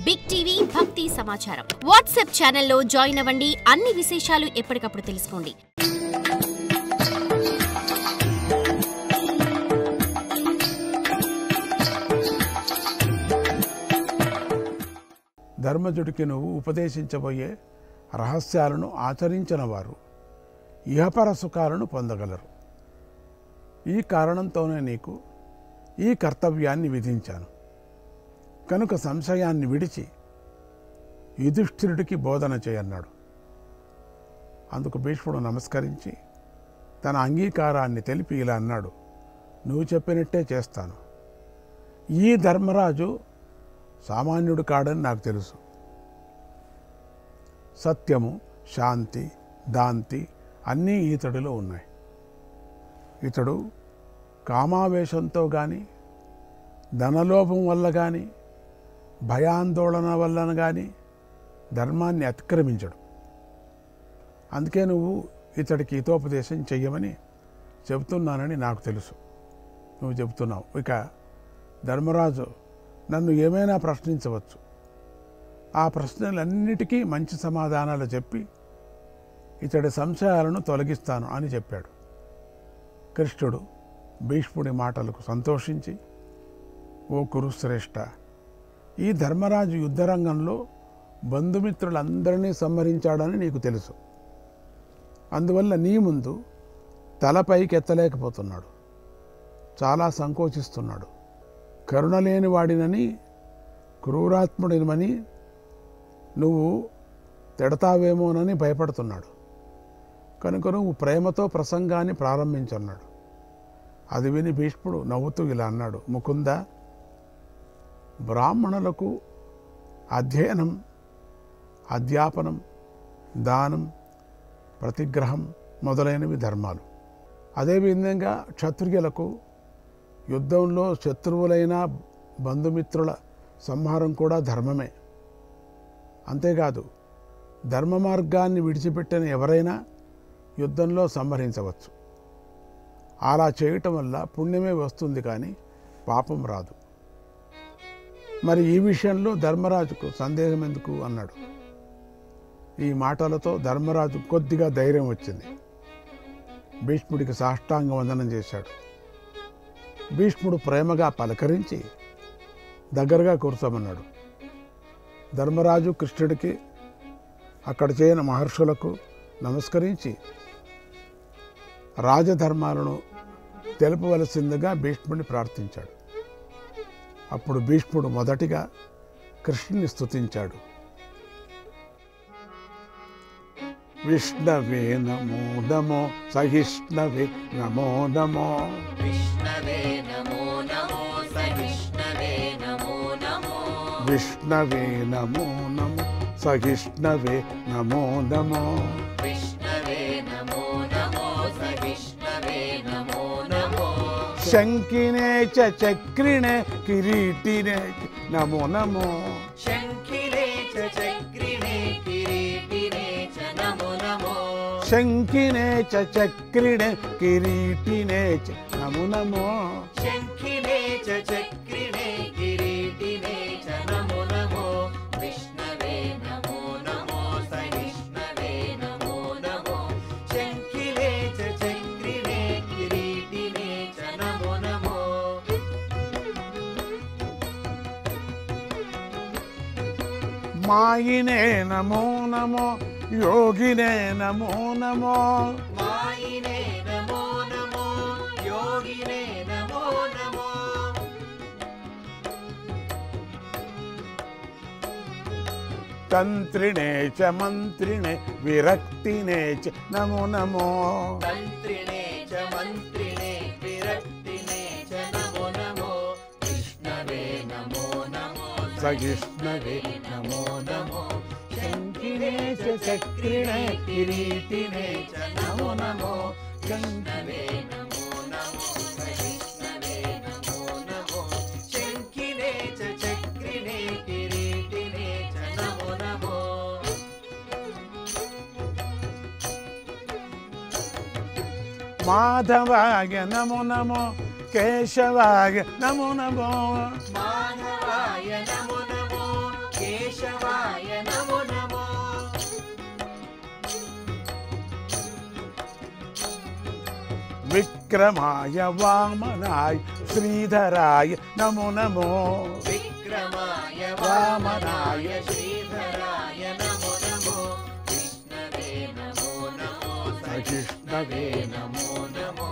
Big TV భక్తి సమాచారం WhatsApp ఛానల్లో జాయిన్ అవ్వండి. అన్ని విశేషాలు ఎప్పటికప్పుడు తెలుసుకోండి. ధర్మజుడికి నువ్వు ఉపదేశించబోయే రహస్యాలను ఆచరించిన వారు ఇహపర సుఖాలను పొందగలరు. ఈ కారణంతోనే నీకు ఈ కర్తవ్యాన్ని విధించాను కనుక సంశయాన్ని విడిచి యుధిష్ఠిరుడికి బోధన చేయన్నాడు. అందుకు భీష్ముడు నమస్కరించి తన అంగీకారాన్ని తెలిపి ఇలా అన్నాడు, నువ్వు చెప్పినట్టే చేస్తాను. ఈ ధర్మరాజు సామాన్యుడు కాడని నాకు తెలుసు. సత్యము, శాంతి, దాంతి అన్నీ ఇతడిలో ఉన్నాయి. ఇతడు కామావేశంతో కానీ, ధనలోభం వల్ల కానీ, భయాందోళన వలన కానీ ధర్మాన్ని అతిక్రమించడు. అందుకే నువ్వు ఇతడికి హితోపదేశం చెయ్యమని చెబుతున్నానని నాకు తెలుసు. నువ్వు చెబుతున్నావు. ఇక ధర్మరాజు నన్ను ఏమైనా ప్రశ్నించవచ్చు. ఆ ప్రశ్నలన్నిటికీ మంచి సమాధానాలు చెప్పి ఇతడి సంశయాలను తొలగిస్తాను అని చెప్పాడు. కృష్ణుడు భీష్ముడి మాటలకు సంతోషించి, ఓ కురుశ్రేష్ఠ, ఈ ధర్మరాజు యుద్ధరంగంలో బంధుమిత్రులందరినీ సంహరించాడని నీకు తెలుసు. అందువల్ల నీ ముందు తలపైకి ఎత్తలేకపోతున్నాడు, చాలా సంకోచిస్తున్నాడు. కరుణలేని వాడినని, క్రూరాత్ముడినని నువ్వు తిడతావేమోనని భయపడుతున్నాడు. కనుక నువ్వు ప్రేమతో ప్రసంగాన్ని ప్రారంభించన్నాడు. అది విని భీష్ముడు నవ్వుతూ ఇలా అన్నాడు, ముకుంద, బ్రాహ్మణులకు అధ్యయనం, అధ్యాపనం, దానం, ప్రతిగ్రహం మొదలైనవి ధర్మాలు. అదేవిధంగా క్షత్రియులకు యుద్ధంలో శత్రువులైన బంధుమిత్రుల సంహారం కూడా ధర్మమే. అంతేకాదు, ధర్మ మార్గాన్ని విడిచిపెట్టిన ఎవరైనా యుద్ధంలో సంహరించవచ్చు. అలా చేయటం వల్ల పుణ్యమే వస్తుంది కానీ పాపం రాదు. మరి ఈ విషయంలో ధర్మరాజుకు సందేహం ఎందుకు అన్నాడు. ఈ మాటలతో ధర్మరాజు కొద్దిగా ధైర్యం వచ్చింది. భీష్ముడికి సాష్టాంగ వందనం చేశాడు. భీష్ముడు ప్రేమగా పలకరించి దగ్గరగా కూర్చోమన్నాడు. ధర్మరాజు కృష్ణుడికి, అక్కడ చేరిన మహర్షులకు నమస్కరించి రాజధర్మాలను తెలుపవలసిందిగా భీష్ముడిని ప్రార్థించాడు. అప్పుడు భీష్ముడు మొదటిగా కృష్ణుని స్తుతించాడు. విష్ణవే నమో నమో సహిష్ణవే నమో నమో, విష్ణవే నమో నమో సహిష్ణవే నమో నమో, విష్ణవే నమో నమో సహిష్ణవే నమో నమో, విష్ణవే నమో నమో సహిష్ణవే నమో నమో, శంకినే చ చక్రిణే కిరీటినే నమో నమో, శంఖినే చ చక్రిణే కిరీటినే చ నమో నమో, శంకినే చ చక్రిణే కిరీటినే చ నమో నమో, శంఖినే చ చక్రిణే కిరీటినే చ నమో నమో, విష్ణవే నమో నమో సహిష్ణవే నమో నమో, శంఖినే చ చక్రిణే కిరీటినే చ నమో నమో. మాయినే నమో నమో యోగినే నమో నమో, మాయినే నమో నమో యోగినే నమో నమో, తంత్రిణే చ మంత్రిణే విరక్తినే చ నమో నమో, తంత్రిణే చ మంత్రిణే విరక్తినే చ నమో నమో, విష్ణవే నమో నమో సహిష్ణవే నమో నమో, శంఖినే చ చక్రిణే కిరీటినే చ నమో నమో, విష్ణవే నమో నమో సహిష్ణవే నమో నమో, శంఖినే చ చక్రిణే కిరీటినే చ నమో నమో. మాధవాయ నమో నమో కేశవాయ నమో నమో, మాధవాయ నమో నమో, విక్రమాయ వామనాయ శ్రీధరాయ నమో నమో విక్రమాయ వామనాయ శ్రీధరాయ నమో నమో విష్ణవే నమో నమో సహిష్ణవే నమో నమో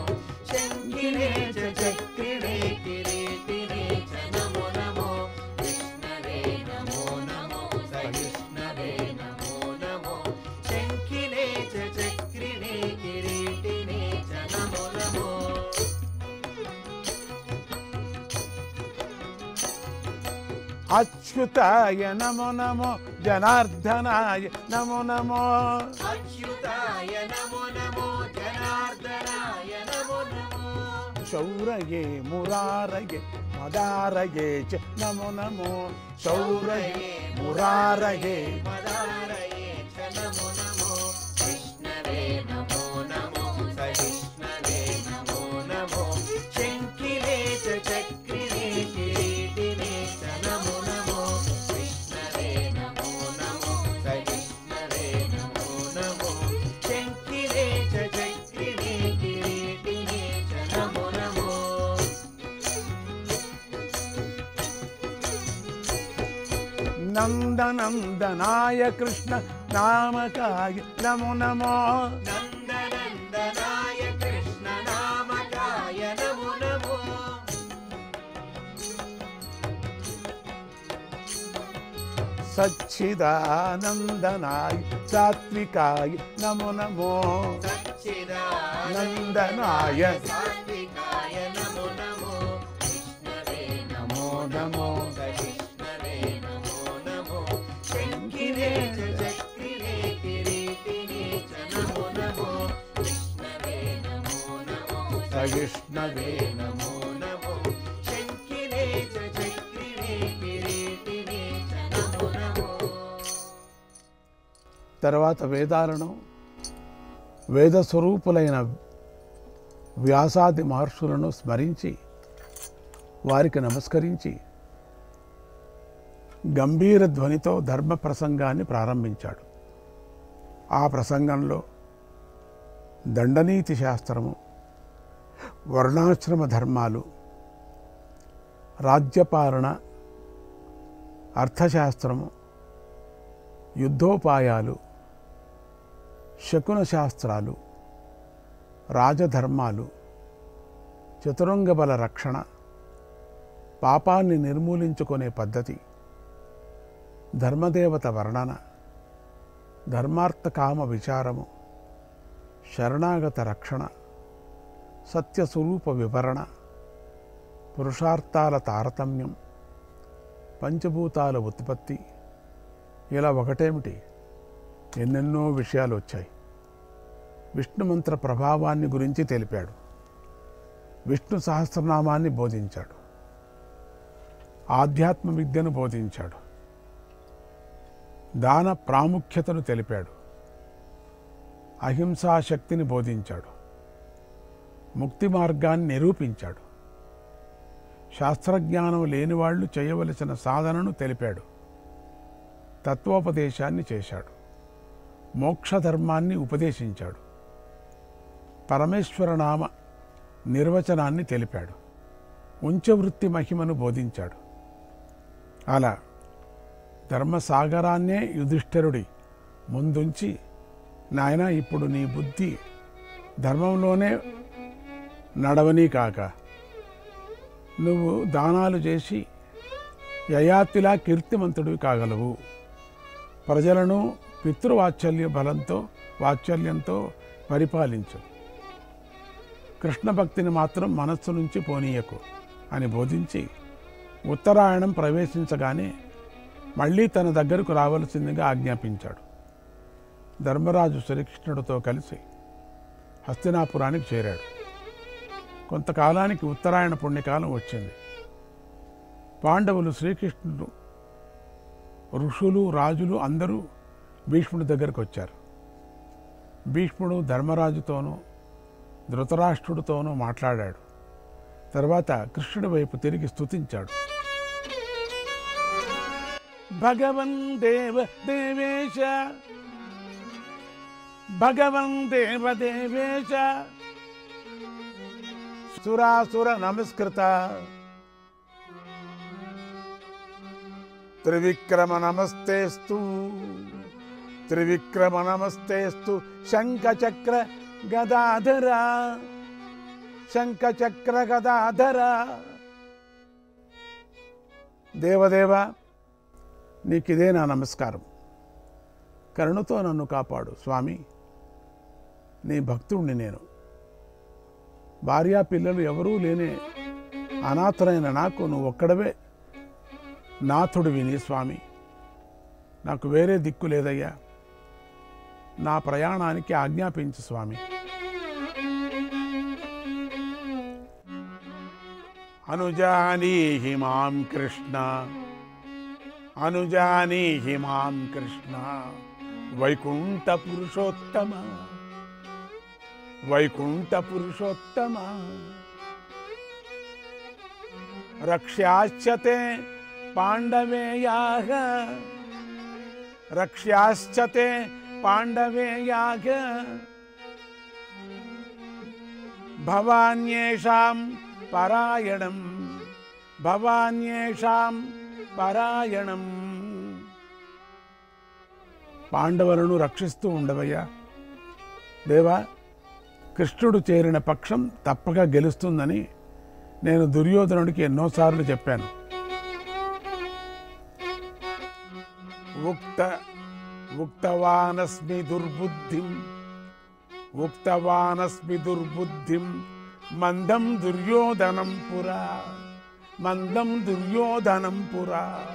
శంకినే చ చక్రిణే కిరీటినే చ నమో నమో విష్ణవే నమో నమో సహిష్ణవే నమో నమో శంకినే చ చక్రిణే కిరీటినే చ నమో నమో అచ్యుతాయ నమో నమో జనార్దనాయ నమో నమో అచ్యుతాయ నమో నమో జనార్దనాయ నమో నమో శౌరయే మురారయే మదారయే చ నమో నమో శౌరయే మురారయే మదారయే చ నమో నమో విష్ణవే నమో నమో సహిష్ణవే నమో నమో శంకినే చ చక్రినే కిరీటినే చ నమో నమో విష్ణవే నమో నమో సహిష్ణవే నమో నమో శంకినే చ చక్రినే కిరీటినే చ నమో నమో నందనందనాయ కృష్ణ నామకాయ నమో నమో నందనందనాయ కృష్ణ నామకాయ నమో నమో సచ్చిదానందనాయ సాత్వికాయ నమో నమో సచ్చిదానందనాయ సాత్వికాయ నమో నమో విష్ణవే నమో నమో సహిష్ణవే నమో నమో శంకినే చ చక్రినే కిరీటినే చ నమో నమో విష్ణవే నమో నమో సహిష్ణవే నమో నమో శంకినే చ చక్రినే కిరీటినే చ నమో నమో తర్వాత వేదాలను వేద స్వరూపులైన వ్యాసాది మహర్షులను స్మరించి వారికి నమస్కరించి గంభీర ధ్వనితో ధర్మ ప్రసంగాన్ని ప్రారంభించాడు. ఆ ప్రసంగంలో దండనీతి శాస్త్రము, వర్ణాశ్రమ ధర్మాలు, రాజ్యపాలన, అర్థశాస్త్రము, యుద్ధోపాయాలు, శకున శాస్త్రాలు, రాజధర్మాలు, చతురంగ బల రక్షణ, పాపాన్ని నిర్మూలించుకునే పద్ధతి, ధర్మదేవత వర్ణన, ధర్మార్థకామ విచారము, శరణాగత రక్షణ, సత్యస్వరూప వివరణ, పురుషార్థాల తారతమ్యం, పంచభూతాల ఉత్పత్తి, ఇలా ఒకటేమిటి ఎన్నెన్నో విషయాలు వచ్చాయి. విష్ణుమంత్ర ప్రభావాన్ని గురించి తెలిపాడు. విష్ణు సహస్రనామాన్ని బోధించాడు. ఆధ్యాత్మ విద్యను బోధించాడు. దాన ప్రాముఖ్యతను తెలిపాడు. అహింసా శక్తిని బోధించాడు. ముక్తి మార్గాన్ని నిరూపించాడు. శాస్త్రజ్ఞానం లేనివాళ్లు చేయవలసిన సాధనను తెలిపాడు. తత్వోపదేశాన్ని చేశాడు. మోక్షధర్మాన్ని ఉపదేశించాడు. పరమేశ్వరనామ నిర్వచనాన్ని తెలిపాడు. ఉంచవృత్తి మహిమను బోధించాడు. అలా ధర్మసాగరాన్నే యుధిష్ఠిరుడి ముందుంచి, నాయన ఇప్పుడు నీ బుద్ధి ధర్మంలోనే నడవని కాక నువ్వు దానాలు చేసి యయాతిలా కీర్తిమంతుడివి కాగలవు. ప్రజలను పితృవాత్సల్య బలంతో వాత్సల్యంతో పరిపాలించు. కృష్ణ భక్తిని మాత్రం మనస్సు నుంచి పోనీయకు అని బోధించి ఉత్తరాయణం ప్రవేశించగానే మళ్ళీ తన దగ్గరకు రావలసిందిగా ఆజ్ఞాపించాడు. ధర్మరాజు శ్రీకృష్ణుడితో కలిసి హస్తినాపురానికి చేరాడు. కొంతకాలానికి ఉత్తరాయణ పుణ్యకాలం వచ్చింది. పాండవులు, శ్రీకృష్ణుడు, ఋషులు, రాజులు అందరూ భీష్ముడి దగ్గరకు వచ్చారు. భీష్ముడు ధర్మరాజుతోనూ ధృతరాష్ట్రుడితోనూ మాట్లాడాడు. తర్వాత కృష్ణుడి వైపు తిరిగి స్తుతించాడు. భగవన్ దేవ దేవేశ, భగవన్ దేవ దేవేశ, సురాసుర నమస్కృత త్రివిక్రమ నమస్తేస్తు త్రివిక్రమ నమస్తేస్తు శంఖచక్ర గదాధర శంఖచక్ర గదాధర. దేవదేవ నీకిదే నా నమస్కారం. కరుణతో నన్ను కాపాడు స్వామి. నీ భక్తుణ్ణి నేను. భార్యా పిల్లలు ఎవరూ లేనే అనాథరైన నాకు నువ్వు ఒక్కడవే నాథుడివి నీ స్వామి. నాకు వేరే దిక్కు లేదయ్యా. నా ప్రయాణానికి ఆజ్ఞాపించు స్వామి. అనుజానీహి మాం కృష్ణ అనుజానీహి మాం కృష్ణ వైకుంఠ పురుషోత్తమ వైకుంఠ పురుషోత్తమ. రక్ష్యాశ్చతే పాండవేయాః రక్ష్యాశ్చతే పాండవేయాః భవాన్యేషాం పరాయణం భవాన్యేషాం పరాయణం. పాండవులను రక్షిస్తూ ఉండవయ్యా. దేవా, కృష్ణుడు చేరిన పక్షం తప్పక గెలుస్తుందని నేను దుర్యోధనుడికి ఎన్నోసార్లు చెప్పాను. ఉక్తవానస్మి దుర్బుద్ధిం ఉక్తవానస్మి దుర్బుద్ధిం మందం దుర్యోధనం పురా మందం దుర్యోధనం పురా.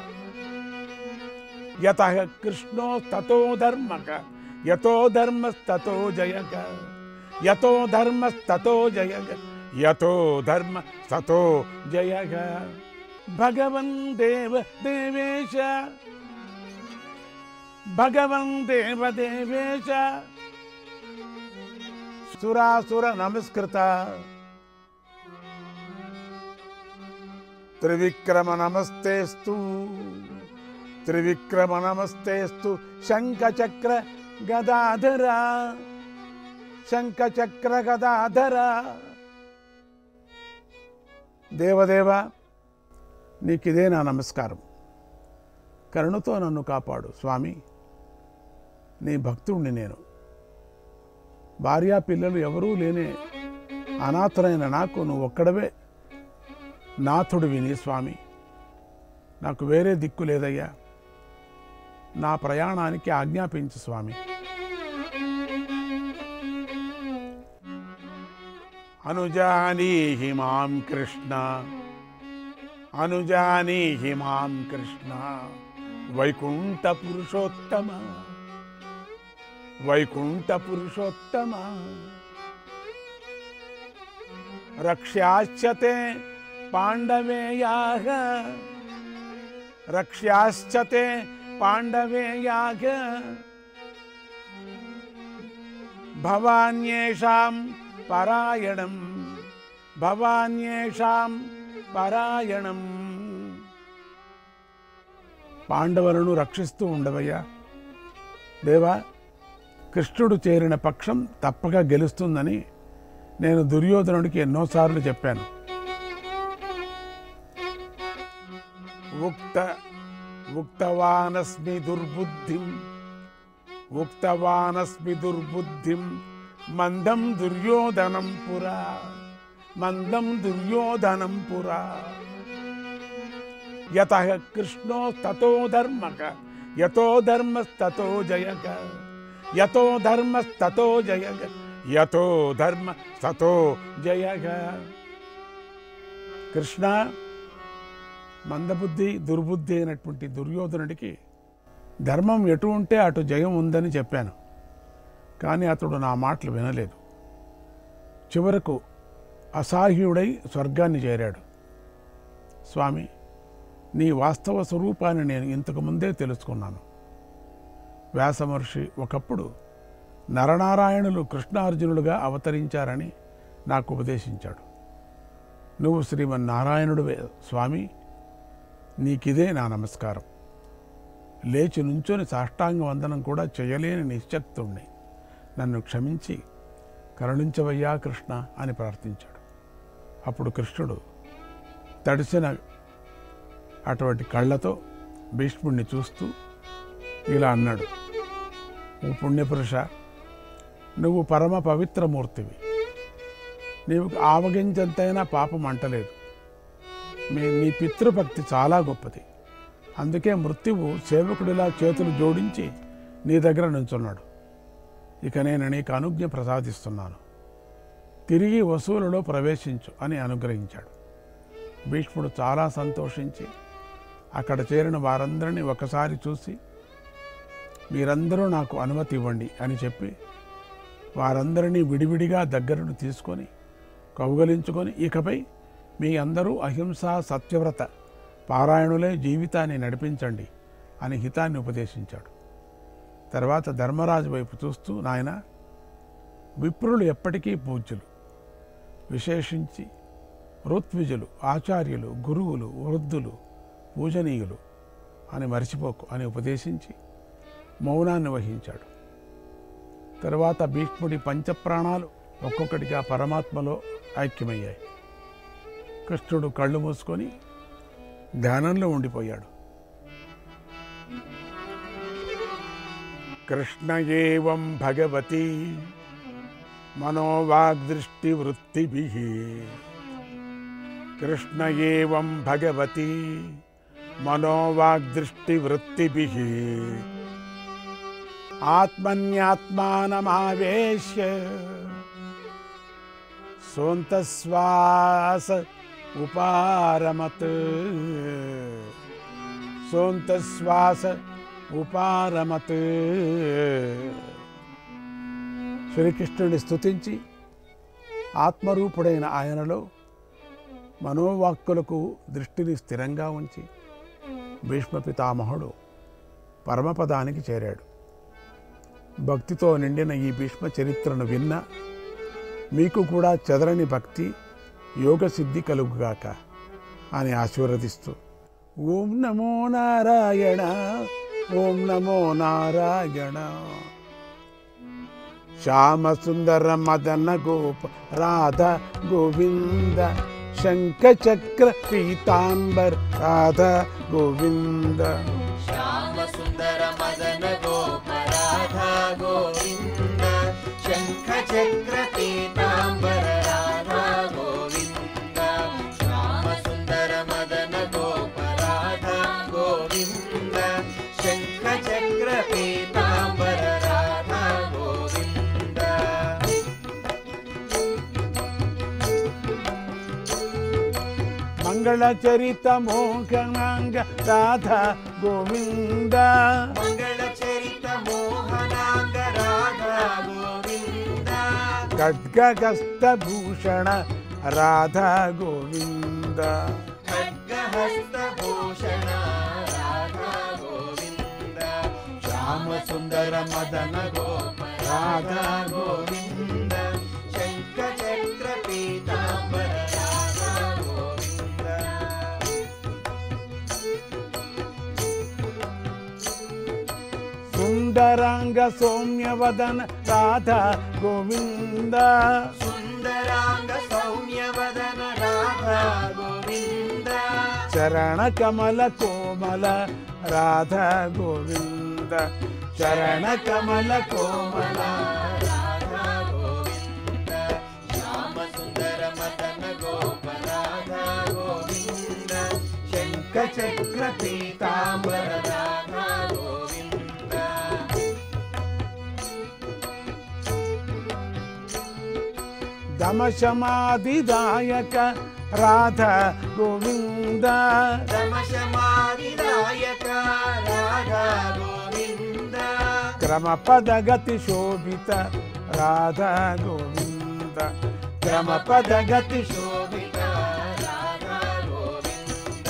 యతః కృష్ణో తతో ధర్మక యతో ధర్మస్తతో జయక యతో ధర్మస్తతో జయక యతో ధర్మస్తతో జయక. భగవన్ దేవ దేవేశ భగవన్ దేవ దేవేశ సురాసుర నమస్కృత త్రివిక్రమ నమస్తేస్తు త్రివిక్రమ నమస్తేస్తు శంఖచక్ర గదాధర శంఖచక్ర గదాధర. దేవదేవ నీకిదే నా నమస్కారం. కరుణతో నన్ను కాపాడు స్వామి. నీ భక్తుణ్ణి నేను. భార్యా పిల్లలు ఎవరూ లేనే అనాథరైన నాకు నువ్వు ఒక్కడవే నాథుడివి నీ స్వామి. నాకు వేరే దిక్కు లేదయ్యా. నా ప్రయాణానికి ఆజ్ఞాపించు స్వామి. అనుజానీహి మాం కృష్ణ అనుజానీహి మాం కృష్ణ వైకుంఠ పురుషోత్తమ వైకుంఠ పురుషోత్తమ. రక్ష్యాశ్చతే పాండవేయాః రక్ష్యాశ్చతే పాండవేయాః భవాన్యేషాం పరాయణం భవాన్యేషాం పరాయణం. పాండవులను రక్షిస్తూ ఉండవయ్యా. దేవా, కృష్ణుడు చేరిన పక్షం తప్పక గెలుస్తుందని నేను దుర్యోధనుడికి ఎన్నోసార్లు చెప్పాను. ఉక్తవానస్మి దుర్బుద్ధిం ఉక్తవానస్మి దుర్బుద్ధిం మందం దుర్యోధనం పురా మందం దుర్యోధనం పురా. యతః కృష్ణో తతో ధర్మక యతో ధర్మస్తతో జయక యతో ధర్మస్తతో జయక యతో ధర్మస్తతో జయక. కృష్ణ, మందబుద్ధి దుర్బుద్ధి అయినటువంటి దుర్యోధనుడికి ధర్మం ఎటు ఉంటే అటు జయం ఉందని చెప్పాను. కానీ అతడు నా మాటలు వినలేదు. చివరకు అసహాయుడై స్వర్గాన్ని చేరాడు. స్వామి, నీ వాస్తవ స్వరూపాన్ని నేను ఇంతకు ముందే తెలుసుకున్నాను. వ్యాసమహర్షి ఒకప్పుడు నరనారాయణులు కృష్ణార్జునులుగా అవతరించారని నాకు ఉపదేశించాడు. నువ్వు శ్రీమన్నారాయణుడివే స్వామి. నీకిదే నా నమస్కారం. లేచి నుంచొని సాష్టాంగ వందనం కూడా చేయలేని నిశ్శక్తుణ్ణి. నన్ను క్షమించి కరుణించవయ్యా కృష్ణ అని ప్రార్థించాడు. అప్పుడు కృష్ణుడు తడిసిన అటువంటి కళ్ళతో భీష్ముడిని చూస్తూ ఇలా అన్నాడు, ఓ పుణ్యపురుష, నువ్వు పరమ పవిత్రమూర్తివి. నీవు ఆవగించంతైనా పాపం అంటలేదు. నీ పితృభక్తి చాలా గొప్పది. అందుకే మృత్యువు సేవకుడిలా చేతులు జోడించి నీ దగ్గర నుంచున్నాడు. ఇక నేను నీకు అనుజ్ఞ ప్రసాదిస్తున్నాను. తిరిగి వసూలులో ప్రవేశించు అని అనుగ్రహించాడు. భీష్ముడు చాలా సంతోషించి అక్కడ చేరిన వారందరినీ ఒకసారి చూసి, మీరందరూ నాకు అనుమతి ఇవ్వండి అని చెప్పి వారందరినీ విడివిడిగా దగ్గరను తీసుకొని కౌగలించుకొని, ఇకపై మీ అందరూ అహింసా సత్యవ్రత పారాయణులే జీవితాన్ని నడిపించండి అని హితాన్ని ఉపదేశించాడు. తర్వాత ధర్మరాజు వైపు చూస్తూ, నాయన, విప్రులు ఎప్పటికీ పూజ్యులు, విశేషించి ఋత్విజులు, ఆచార్యులు, గురువులు, వృద్ధులు పూజనీయులు అని మరిచిపోకు అని ఉపదేశించి మౌనాన్ని వహించాడు. తరువాత భీష్ముడి పంచప్రాణాలు ఒక్కొక్కటిగా పరమాత్మలో ఐక్యమయ్యాయి. కృష్ణుడు కళ్ళు మూసుకొని ధ్యానంలో ఉండిపోయాడు. కృష్ణ ఏవం భగవతి మనోవాగ్దృష్టివృత్తిభిః, కృష్ణ ఏవం భగవతి మనోవాగ్దృష్టివృత్తిభిః ఆత్మన్యాత్మానమావేశ్య సోంతశ్వాస ఉపారమత్, సోంతశ్వాస ఉపారమత్. శ్రీకృష్ణుని స్తుతించి ఆత్మరూపుడైన ఆయనలో మనోవాక్కులకు దృష్టిని స్థిరంగా ఉంచి భీష్మ పితామహుడు పరమపదానికి చేరాడు. భక్తితో నిండిన ఈ భీష్మ చరిత్రను విన్న మీకు కూడా చెదరని భక్తి యోగ సిద్ధి కలుగుగాక అని ఆశీర్వదిస్తూ, ఓం నమో నారాయణ, ఓం నమో నారాయణ. శ్యామ సుందర మదన గోప రాధ గోవింద, శంఖ చక్ర పీతాంబర్ రాధ గోవింద. శ్యామ సుందర మదన గోప రాధా గోవింద, శంఖ చక్ర పీతాంబర రాధా గోవింద. శ్యామ సుందర మదన గోప రాధా గోవింద, శంఖ చక్ర పీతాంబర రాధా గోవింద. మంగళ చరిత మోహనాంగ రాధా గోవింద, మంగళ చరిత మోహనాంగ రాధా గోవింద. ఖడ్గహస్త భూషణ రాధా గోవింద, ఖడ్గహస్త భూషణ రాధా గోవింద. శ్యామ సుందర మదన గోప రాధా గోవింద, శంఖ చక్ర పీతాంబర రాధా గోవింద. సుందరాంగ సౌమ్యవదన రాధా గోవింద, సుందరాంగ సౌమ్యవదన రాధా గోవింద. చరణ కమల కోమల రాధా గోవింద, చరణ కమల కోమల. రాధా గోవింద. శ్యామ సుందర మదన గోప రాధా గోవింద, శంఖ చక్ర పీతాంబర రాధా గోవింద. దమశమాదిదాయక రాధా గోవింద, దమశమాదిదాయక రాధా గోవింద. క్రమ పదగతి శోభిత రాధా గోవింద, క్రమ పదగతి శోభిత రాధా గోవింద.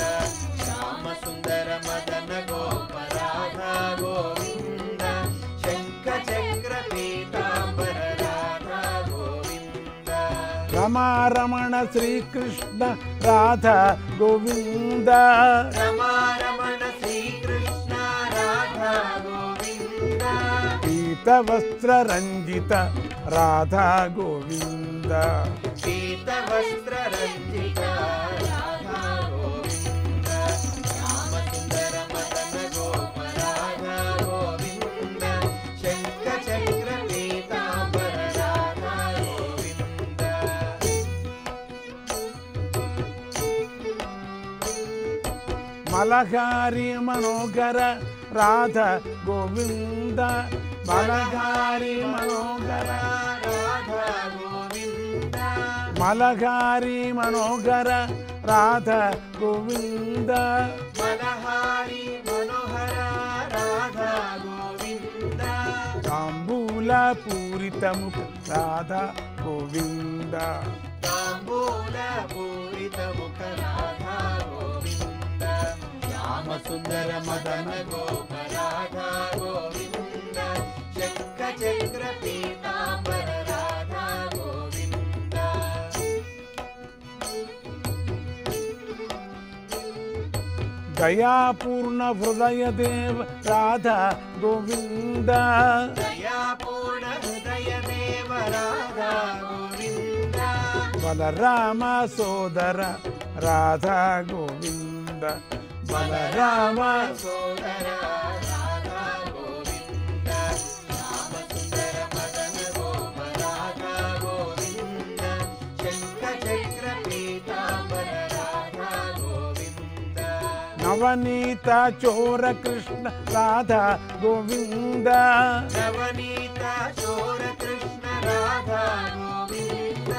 శ్యామ సుందర మదన గోప రాధా గోవింద, శంఖ చక్ర పీతాంబర రాధా గోవింద. రమారమణ శ్రీకృష్ణ రాధా గోవింద, రమారమణ శ్రీకృష్ణ రాధా గోవింద. పీతవస్త్ర రంజిత రాధా గోవింద, పీతవస్త్ర రంజిత మలహారి మనోహర రాధ గోవింద మలహారి మనోహర రాధా గోవింద మలహారి మనోహర రాధ గోవింద మలహారి మనోహర రాధా గోవింద తాంబూల పూరిత ముఖ రాధ గోవింద తాంబూల పూరిత ముఖ రాధా గోవింద శ్యామ సుందర మదన గోప రాధా గోవింద శంఖ చక్ర పీతాంబర రాధా గోవింద దయాపూర్ణ హృదయ దేవ రాధ గోవింద దయాపూర్ణ హృదయ దేవ రాధా గోవింద బలరామ సోదర రాధ గోవింద బలరామ సోదర రాధా గోవింద శ్యామ సుందర మదన గోప రాధా గోవింద శంఖ చక్ర పీతాంబర రాధా గోవింద నవనీత చోర కృష్ణ రాధ గోవింద నవనీత చోర కృష్ణ రాధా గోవింద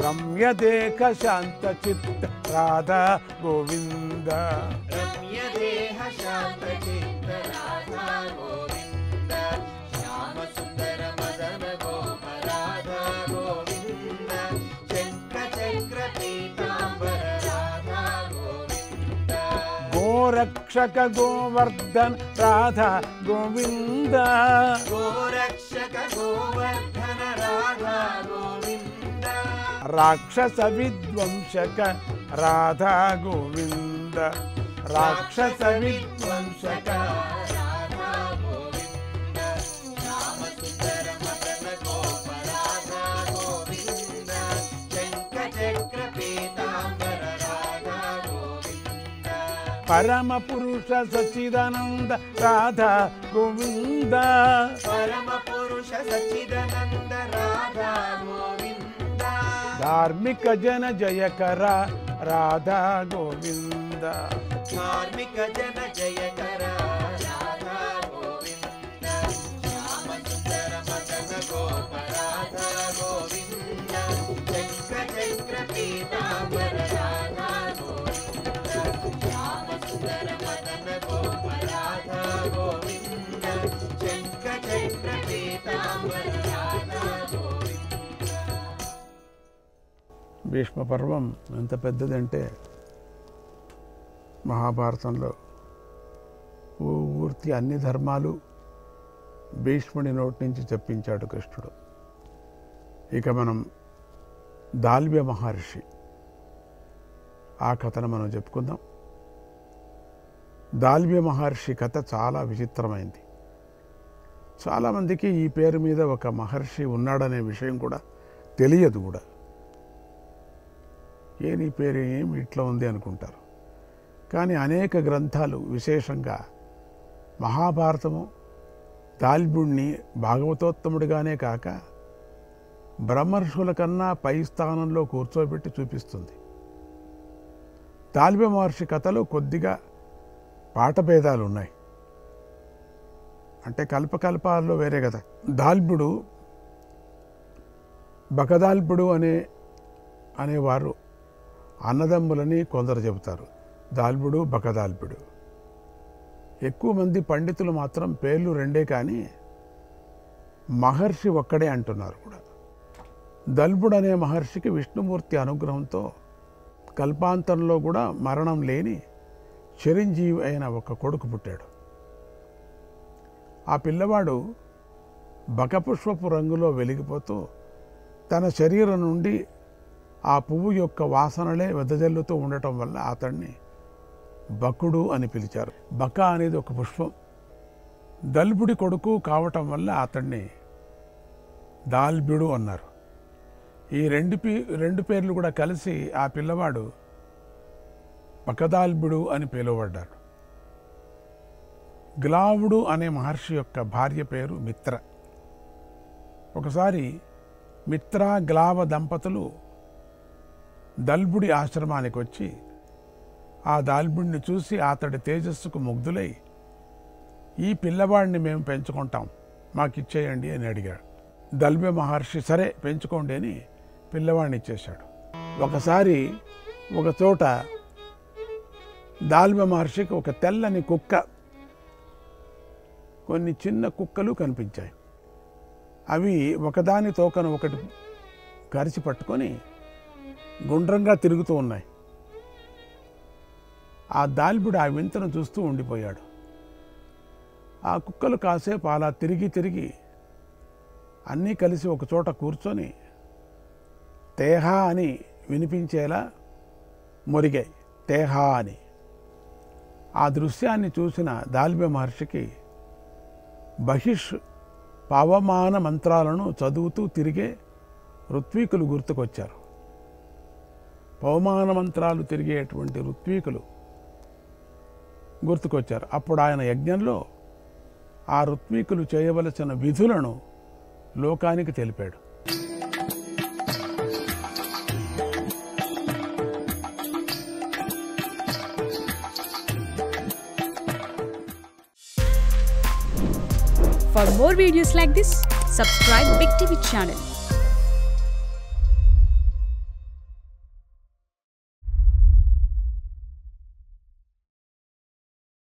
రమ్యదేక శాంత చిత్త రాధ గోవింద రమ్య దేహ శాంత చిత్త రాధా గోవింద శ్యామ సుందర మదన గోప రాధా గోవింద శంఖ చక్ర పీతాంబర రాధా గోవింద గోరక్షక గోవర్ధన్ రాధ గోవింద గోరక్షక గోవర్ధన రాధా గోవింద రాక్షస విధ్వంసక రాధ గోవింద రాక్షస విధ్వంసక రాధా గోవింద శ్యామ సుందర మదన గోప రాధా గోవింద శంఖ చక్ర పీతాంబర రాధా గోవింద పరమ పురుష సచిదానంద రాధ గోవింద పరమ పురుష సచ్చిదానంద రాధా గోవింద ధార్మిక జన జయకర రాధ గోవింద ధార్మిక జన జయకర రాధా గోవింద శ్యామ సుందర మదన గోప రాధా గోవింద శంఖ చక్ర పీతాంబర రాధా గోవింద శ్యామ సుందర మదన గోప రాధా గోవింద శంఖ చక్ర పీతాంబర రాధా గోవింద భీష్మ పర్వం ఎంత పెద్దదంటే మహాభారతంలో పూర్తి అన్ని ధర్మాలు భీష్ముడి నోటి నుంచి చెప్పించాడు కృష్ణుడు. ఇక మనం దాల్వ్య మహర్షి ఆ కథను మనం చెప్పుకుందాం. దాల్వ్య మహర్షి కథ చాలా విచిత్రమైంది. చాలామందికి ఈ పేరు మీద ఒక మహర్షి ఉన్నాడనే విషయం కూడా తెలియదు కూడా. నీ పేరు ఏమి ఇట్లా ఉంది అనుకుంటారు. కానీ అనేక గ్రంథాలు, విశేషంగా మహాభారతము దాల్వ్యుణ్ణి భాగవతోత్తముడిగానే కాక బ్రహ్మర్షుల కన్నా పై స్థానంలో కూర్చోబెట్టి చూపిస్తుంది. దాల్వ్య మహర్షి కథలో కొద్దిగా పాఠభేదాలు ఉన్నాయి. అంటే కల్పకల్పాల్లో వేరే కదా. దాల్వ్యుడు బకదాల్పుడు అనేవారు అన్నదమ్ములని కొందరు చెబుతారు. దాల్వుడు బకదాల్పుడు. ఎక్కువ మంది పండితులు మాత్రం పేర్లు రెండే కానీ మహర్షి ఒక్కడే అంటున్నారు కూడా. దల్వుడు అనే మహర్షికి విష్ణుమూర్తి అనుగ్రహంతో కల్పాంతంలో కూడా మరణం లేని చిరంజీవి అయిన ఒక కొడుకు పుట్టాడు. ఆ పిల్లవాడు బకపుష్పపు రంగులో వెలిగిపోతూ తన శరీరం నుండి ఆ పువ్వు యొక్క వాసనలే వెదజల్లుతూ ఉండటం వల్ల అతన్ని బకుడు అని పిలిచారు. బక అనేది ఒక పుష్పం. దల్వుడి కొడుకు కావటం వల్ల అతన్ని దాల్వ్యుడు అన్నారు. ఈ రెండు పేర్లు కూడా కలిసి ఆ పిల్లవాడు బకదాల్వ్యుడు అని పిలువబడ్డాడు. గ్లావుడు అనే మహర్షి యొక్క భార్య పేరు మిత్ర. ఒకసారి మిత్ర గ్లావ దంపతులు దల్వుడి ఆశ్రమానికి వచ్చి ఆ దాల్బుడిని చూసి అతడి తేజస్సుకు ముగ్ధులై, ఈ పిల్లవాడిని మేము పెంచుకుంటాం, మాకిచ్చేయండి అని అడిగాడు. దల్భ్య మహర్షి సరే పెంచుకోండి అని పిల్లవాడిని ఇచ్చేశాడు. ఒకసారి ఒక చోట దాల్భ్య మహర్షికి ఒక తెల్లని కుక్క, కొన్ని చిన్న కుక్కలు కనిపించాయి. అవి ఒకదాని తోకను ఒకటి కరిచి పట్టుకొని గుండ్రంగా తిరుగుతూ ఉన్నాయి. ఆ దాల్భుడు ఆ వింతను చూస్తూ ఉండిపోయాడు. ఆ కుక్కలు కాసేపు అలా తిరిగి తిరిగి అన్నీ కలిసి ఒక చోట కూర్చొని తేహా అని వినిపించేలా మొరిగాయి. తేహా అని. ఆ దృశ్యాన్ని చూసిన దాల్భ్య మహర్షికి బహిష్ పవమాన మంత్రాలను చదువుతూ తిరిగే ఋత్వీకులు గుర్తుకొచ్చారు. పవమాన మంత్రాలు తిరిగేటువంటి ఋత్వీకులు గుర్తుకొచ్చారు. అప్పుడు ఆయన యజ్ఞంలో ఆ ఋత్వీకులు చేయవలసిన విధులను లోకానికి తెలిపాడు. For more videos like this, subscribe Big TV channel.